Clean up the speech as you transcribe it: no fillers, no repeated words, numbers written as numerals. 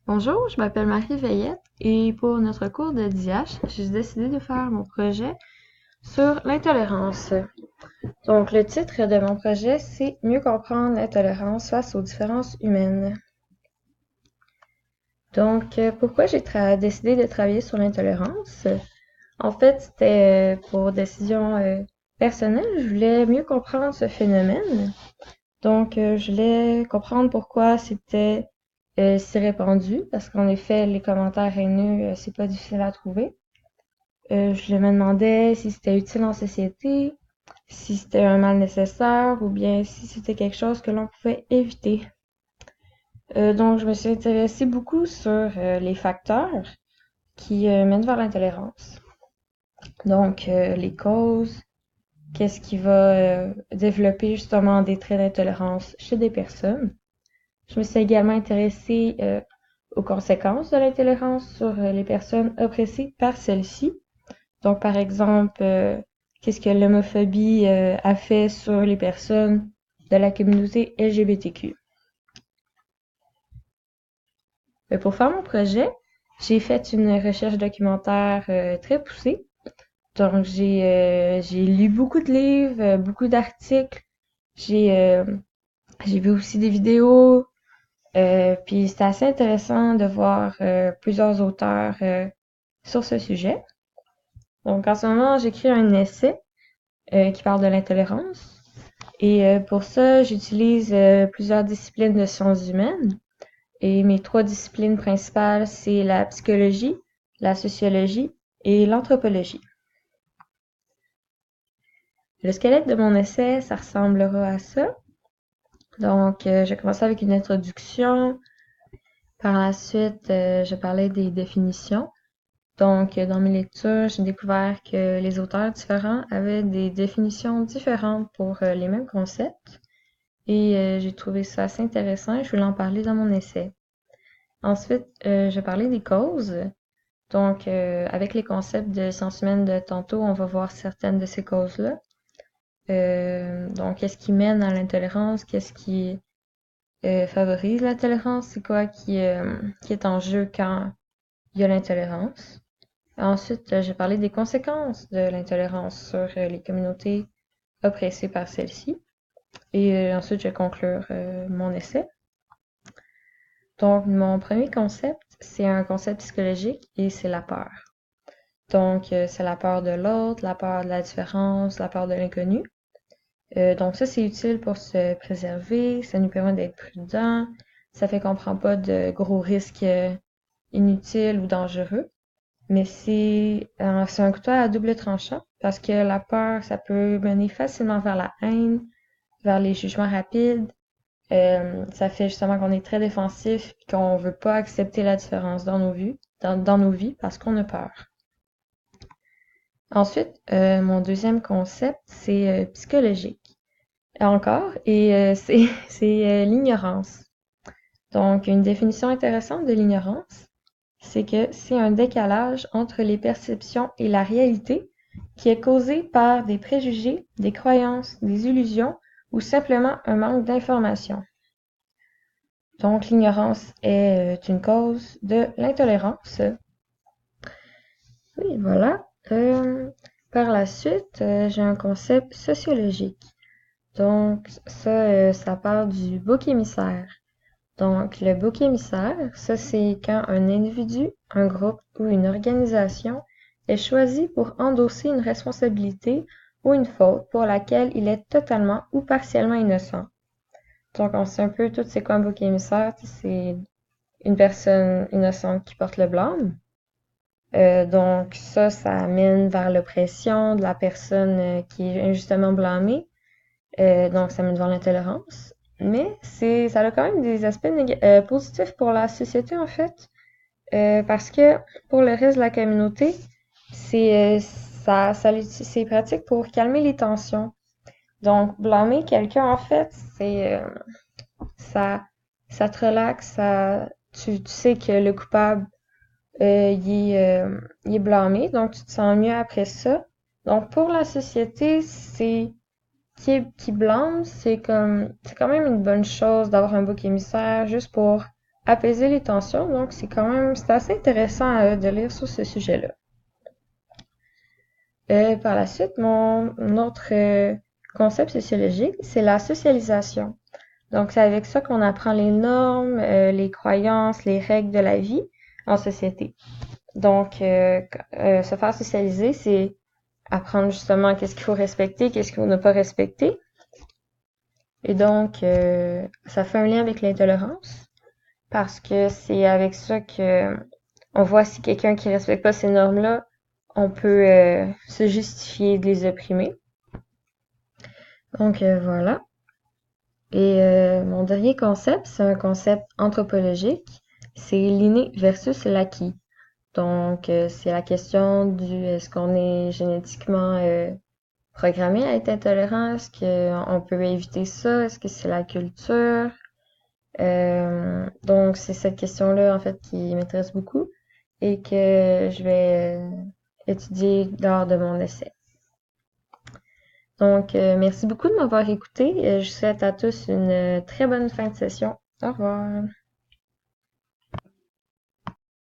Bonjour, je m'appelle Marie Veillette et pour notre cours de DIH, j'ai décidé de faire mon projet sur l'intolérance. Donc, le titre de mon projet, c'est Mieux comprendre l'intolérance face aux différences humaines. Donc, pourquoi j'ai décidé de travailler sur l'intolérance? En fait, c'était pour décision personnelle. Je voulais mieux comprendre ce phénomène. Donc, je voulais comprendre pourquoi c'était si répandu, parce qu'en effet, les commentaires haineux, c'est pas difficile à trouver. Je me demandais si c'était utile en société, si c'était un mal nécessaire, ou bien si c'était quelque chose que l'on pouvait éviter. Donc, je me suis intéressée beaucoup sur les facteurs qui mènent vers l'intolérance. Donc, les causes, qu'est-ce qui va développer justement des traits d'intolérance chez des personnes. Je me suis également intéressée aux conséquences de l'intolérance sur les personnes oppressées par celle-ci. Donc, par exemple, qu'est-ce que l'homophobie a fait sur les personnes de la communauté LGBTQ. Pour faire mon projet, j'ai fait une recherche documentaire très poussée. Donc, j'ai lu beaucoup de livres, beaucoup d'articles. J'ai euh, j'ai vu aussi des vidéos. Puis c'était assez intéressant de voir plusieurs auteurs sur ce sujet. Donc en ce moment, j'écris un essai qui parle de l'intolérance. Et pour ça, j'utilise plusieurs disciplines de sciences humaines. Et mes trois disciplines principales, c'est la psychologie, la sociologie et l'anthropologie. Le squelette de mon essai, ça ressemblera à ça. Donc, j'ai commencé avec une introduction. Par la suite, je parlais des définitions. Donc, dans mes lectures, j'ai découvert que les auteurs différents avaient des définitions différentes pour les mêmes concepts et j'ai trouvé ça assez intéressant et je voulais en parler dans mon essai. Ensuite, je parlais des causes. Donc, avec les concepts de sciences humaines de tantôt, on va voir certaines de ces causes-là. Donc, qu'est-ce qui mène à l'intolérance? Qu'est-ce qui favorise la tolérance? C'est quoi qui est en jeu quand il y a l'intolérance? Ensuite, j'ai parlé des conséquences de l'intolérance sur les communautés oppressées par celle-ci. Et ensuite, je vais conclure mon essai. Donc, mon premier concept, c'est un concept psychologique et c'est la peur. Donc, c'est la peur de l'autre, la peur de la différence, la peur de l'inconnu. Donc, ça, c'est utile pour se préserver, ça nous permet d'être prudents, ça fait qu'on prend pas de gros risques inutiles ou dangereux. Mais c'est un couteau à double tranchant parce que la peur, ça peut mener facilement vers la haine, vers les jugements rapides. Ça fait justement qu'on est très défensif et qu'on veut pas accepter la différence dans nos vies, dans nos vies parce qu'on a peur. Ensuite, mon deuxième concept, c'est psychologique. Encore, et c'est l'ignorance. Donc, une définition intéressante de l'ignorance, c'est que c'est un décalage entre les perceptions et la réalité qui est causé par des préjugés, des croyances, des illusions ou simplement un manque d'information. Donc, l'ignorance est une cause de l'intolérance. Oui, voilà. Par la suite, j'ai un concept sociologique. Donc, ça parle du bouc émissaire. Donc, le bouc émissaire, ça c'est quand un individu, un groupe ou une organisation est choisi pour endosser une responsabilité ou une faute pour laquelle il est totalement ou partiellement innocent. Donc, on sait un peu tout c'est quoi un bouc émissaire, c'est une personne innocente qui porte le blâme. Donc, ça amène vers l'oppression de la personne qui est injustement blâmée. Donc, ça mène vers l'intolérance. Mais ça a quand même des aspects positifs pour la société, en fait. Parce que pour le reste de la communauté, c'est pratique pour calmer les tensions. Donc, blâmer quelqu'un, en fait, ça, ça te relaxe, tu sais que le coupable, il est blâmé, donc tu te sens mieux après ça. Donc, pour la société, qui blâme, c'est quand même une bonne chose d'avoir un bouc émissaire juste pour apaiser les tensions. Donc, c'est assez intéressant de lire sur ce sujet-là. Par la suite, mon autre concept sociologique, c'est la socialisation. Donc, c'est avec ça qu'on apprend les normes, les croyances, les règles de la vie en société. Donc, se faire socialiser, c'est apprendre justement qu'est-ce qu'il faut respecter, qu'est-ce qu'il faut ne pas respecter. Et donc, ça fait un lien avec l'intolérance parce que c'est avec ça que on voit si quelqu'un qui respecte pas ces normes-là, on peut se justifier de les opprimer. Donc, voilà. Et mon dernier concept, c'est un concept anthropologique. C'est l'inné versus l'acquis. Donc, c'est la question du est-ce qu'on est génétiquement programmé à être intolérant? Est-ce qu'on peut éviter ça? Est-ce que c'est la culture? Donc, c'est cette question-là, en fait, qui m'intéresse beaucoup et que je vais étudier lors de mon essai. Donc, merci beaucoup de m'avoir écouté. Je souhaite à tous une très bonne fin de session. Au revoir.